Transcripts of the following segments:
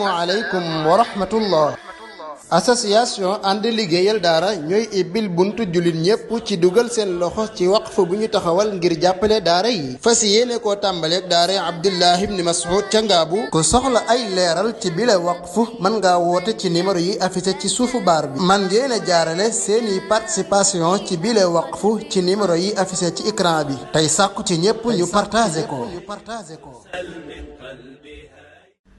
asalaamaaleykum wa rahmatullah. association ànd liggéeyal daara ñooy ibbil buntu jullit ñépp ci dugal seen loxo ci waqf bu ñu taxawal ngir jàppale daara yi fas yéene koo tàmbaleeg daara Abdullah ibn Mas'ud ca Ngaabu. ku soxla ay leeral ci bile waqf mën ngaa woote ci numéro yi affiché ci suufu baar bi. man ngeen a jaarale seeni participation ci bile waqf ci numéro yi affiché ci écran bi tey sàkku ci ñépp ñu partagé ko.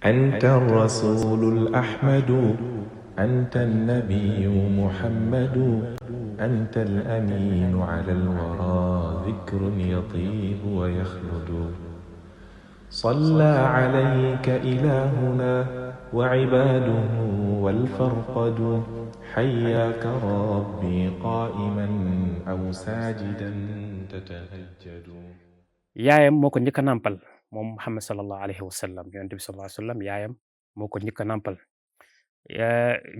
أنت الرسول الأحمد أنت النبي محمد أنت الأمين على الورى ذكر يطيب ويخلد صلى عليك إلهنا وعباده والفرقد حياك ربي قائما أو ساجدا تتهجد yaayam moo ko njëkk a nàmpal moom Muhammad sallallahu alayhi wa sallam yonent bi sallallahu alayhi wa sallam yaayam moo ko njëkk a nàmpal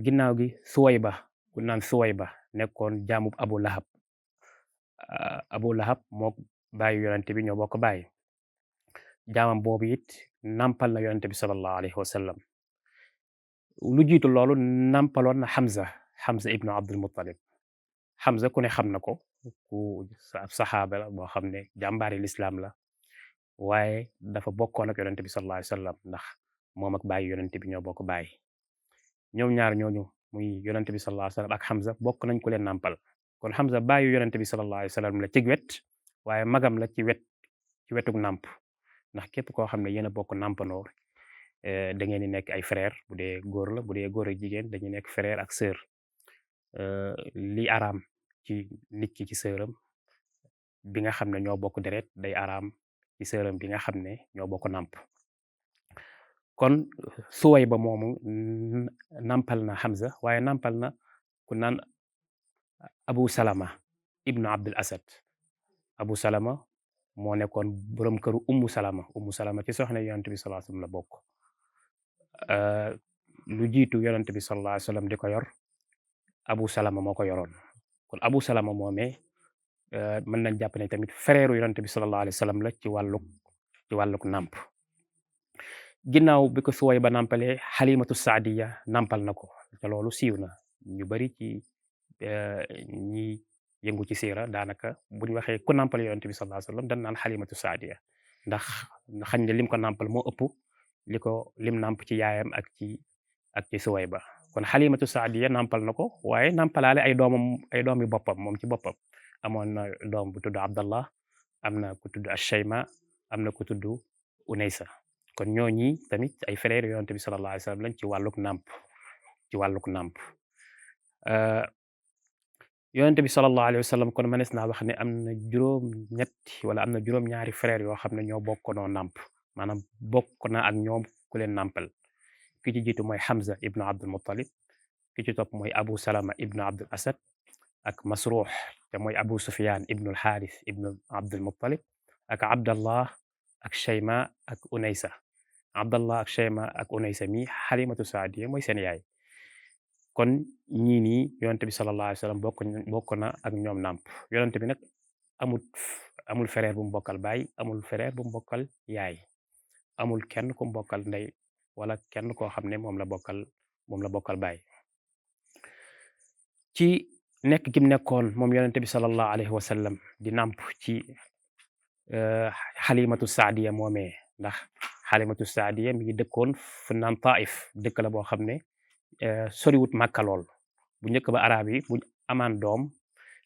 ginnaaw gi Suwayba ku naan Suwayba nekkoon jaamub Abu Lahab moo bàyyi yonent bi ñoo bokk bàyyi jaamam boobu it nàmpal na yonent bi sallallahu alayhi wa sallam lu jiitu loolu nàmpaloon na Hamza ibnu Abdul Muttalib Hamza ku ne xam na ko ku saxaaba la boo xam ne jàmbaari lislaam la waaye dafa bokkoon ak yonent bi sallallahu alayhi wa sallam ndax moom ak bàyyi yonent bi ñoo bokk bàyyi ñoom ñaar ñooñu muy yonent bi sallallahu alayhi wa sallam ak Hamza bokk nañ ku leen nàmpal kon Hamza bàyyi yonent bi sallallahu alayhi wa sallam la ci wet waaye magam la ci wetuk nàmp ndax képp koo xam ne yéen a bokk nàmpandoor da ngeen di nekk ay frère bu dee góor la bu dee góor ak jigéen dañuy nekk frère ak sœur li araam ci nit ki ci sëram bi nga xam ne ñoo bokk deret day araam ci sëram bi nga xam ne ñoo bokk nàmp kon Suwayba moomu nàmpal na Hamza waaye nàmpal na ku naan Abu Salama ibnu Abdul Asad Abu Salama moo nekkoon borom këru Ummu Salama ci soxna yonent bi sallallahu alayhi wasallam la bokk lu jiitu yonent bi sallallahu alayhi wasallam di ko yor Abu Salama moo ko yoroon kon Abu Salama moomee mën nañ jàpp ne tamit frère yonent bi sallallahu alayhi wasallam la ci wàlluk nàmp ginnaaw bi ko Suwayba nàmpalee Halimatu Saadiya nàmpal na ko te loolu siiw na ñu bari ci ñi yëngu ci siira daanaka buñ waxee ku nàmpal yonent bi sallallahu alayhi wasallam dañ naan Halimatu Saadiya ndax xañ ne lim ko nàmpal moo ëpp lim nàmp ci yaayam ak ci Suwayba kon Halimatu Saadiya nàmpal na ko waaye nàmpalaale ay doomi boppam moom ci boppam amoon na doom bu tudd Abdallah am na ku tudd Ashayma am na ku tudd Unaysa kon ñooñi tamit ay frères yonent bi sallallahu alayhi wasallam lañ ci wàlluk nàmp yonent bi sallallahu alayhi wasallam kon mënees naa wax ne am na juróom-ñaari frères yoo xam ne ñoo bokkoonoo nàmp maanaam bokk na ak ñoom ku leen nàmpal ki ci jiitu mooy Hamza ibnu Abdul Muttalib ki ci topp mooy Abu Salama ibnu Abdul Asad ak Masruux te mooy Abu Sufyan ibnu al-Harith ibnu Abdul Muttalib ak Abdallah ak Shayma ak Unaysa Abdallah ak Shayma ak Unaysa mi Halimatu Saadiya mooy seen yaay kon ñii nii yonent bi sallallahu alayhi wasallam bokk na ak ñoom nàmp yonent bi nag amul frère bu mu bokkal baay amul frère bu mu bokkal yaay amul kenn ku mu bokkal ndey wala kenn koo xam ne moom la bokkal baay ci nekk gi mu nekkoon moom yonent bi sallallahu alayhi wasallam di nàmp ci Halimatu Saadiya moomee ndax Halimatu Saadiya mi ngi dëkkoon fu naan Taif dëkk la boo xam ne soriwut Màkka lool bu njëkk ba arab yi bu amaan doom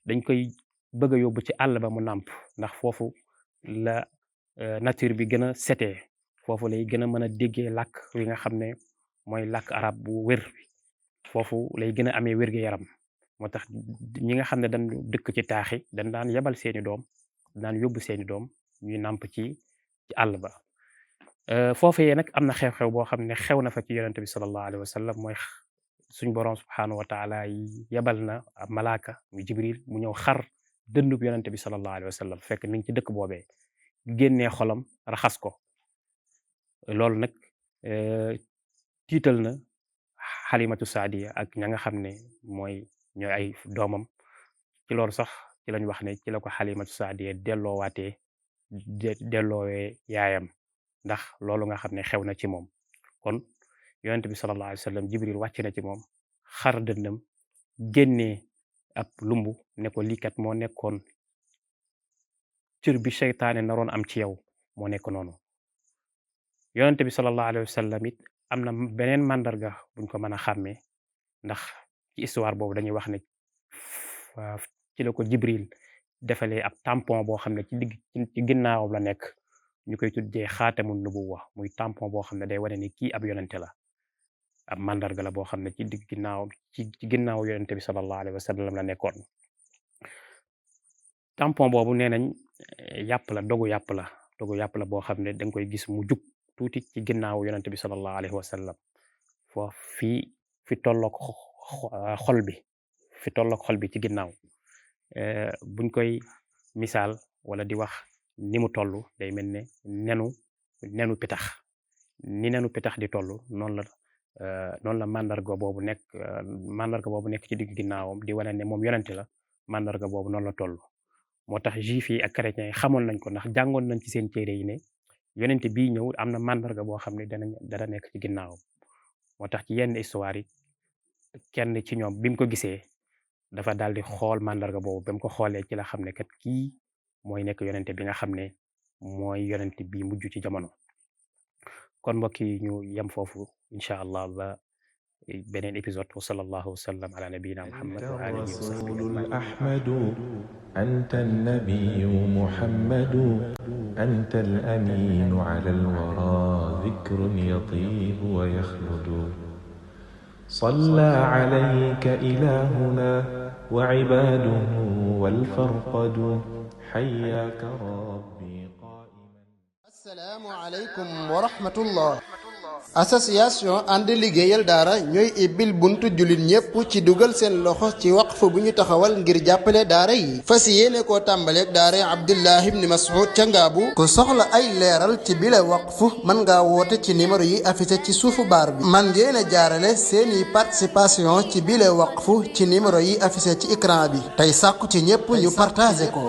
dañ koy bëgg a yóbbu ci àll ba mu nàmp ndax foofu la nature bi gën a setee foofu lay gën a mën a déggee làkk wi nga xam ne mooy làkk arab bu wér foofu lay gën a amee wér-gu-yaram moo tax ñi nga xam ne dañ dëkk ci taaxi dañ daan yebal seeni doom daan yóbbu seeni doom ñuy nàmp ci àll ba foofee nag am na xew-xew boo xam ne xew na fa ci yonent bi sallallahu alayhi wa sallam mooy suñ boroom subhaanahu wa taala yebal na ab malaaka mu Jibril mu ñëw xar dëndub yonent bi sallallahu alayhi wa sallam fekk mi ngi ci dëkk boobee génnee xolam raxas ko loolu nag tiital na Halimatu Saadiya ak ña nga xam ne ñooy ay doomam ci loolu sax ci lañ wax ne ci la ko Halimatu Saadiya delloowee yaayam ndax loolu nga xam ne xew na ci moom kon yonent bi sallallahu alayhi wa sallam Jibril wàcc na ci moom xar dëndam génnee ab lumbu ne ko lii kat moo nekkoon cër bi seytaane naroon am ci yow moo nekk noonu yonent bi sallallahu alayhi wa sallam it am na beneen màndarga buñ ko mën a xàmmee ndax ci histoire boobu dañuy wax ne ci la ko Jibril defalee ab tampon boo xam ne ci ginnaawam la nekk ñu koy tuddee xaatamun nubuwa muy tampon boo xam ne day wane ni kii ab yonente la ab màndarga la boo xam ne ci digg ginnaawam ci ginnaaw yonente bi sallallahu alayhi wa sallam la nekkoon tampon boobu nee nañ yàpp la dogu yàpp la boo xam ne danga koy gis mu jug tuuti ci ginnaaw yonente bi sallallahu alayhi wa sallam foofu fi tolloog xol bi ci ginnaaw buñ koy misaal wala di wax ni mu toll day mel ne nenu pitax ni nenu pitax di toll noonu la mandarga boobu nekk ci digg ginnaawam di wane ne moom yonente la mandarga boobu noonu la toll moo tax juif yi ak chrétiens yi xamoon nañ ko ndax jàngoon nañ ci seen téere yi ne yonente bii ñëw am na mandarga boo xam ne dana nekk ci ginnaawam moo tax ci yenn histoire yi kenn ci ñoom bi mu ko gisee dafa daal di xool mandarga boobu ba mu ko xoolee ci la xam ne kat kii mooy nekk yonente bi nga xam ne mooy yonente bi mujj ci jamono kon mbokk yi ñu yem foofu incha allah ba beneen épisode wa sallallahu wasallam ala nabiyina muhammad wa alihi wa sahbihi ahmadu anta an-nabiyyu muhammadu anta al-aminu ala al-wara dhikrun yatibu wa yakhludu صلى عليك إلهنا وعباده والفرقد حياك ربي قائما. السلام عليكم ورحمة الله. association ànd liggéeyal daara ñooy ibbil buntu jullit ñépp ci dugal seen loxo ci waqf bu ñu taxawal ngir jàppale daara yi fas yéene koo tàmbaleeg daara Abdullah ibn Mas'ud ca Ngaabu ku soxla ay leeral ci bile waqf mën ngaa woote ci numéro yi affiché ci suufu baar bi man ngeen a jaarale seeni participation ci bile waqf ci numéro yi affiché ci écran bi tey sàkku ci ñépp ñu partagé ko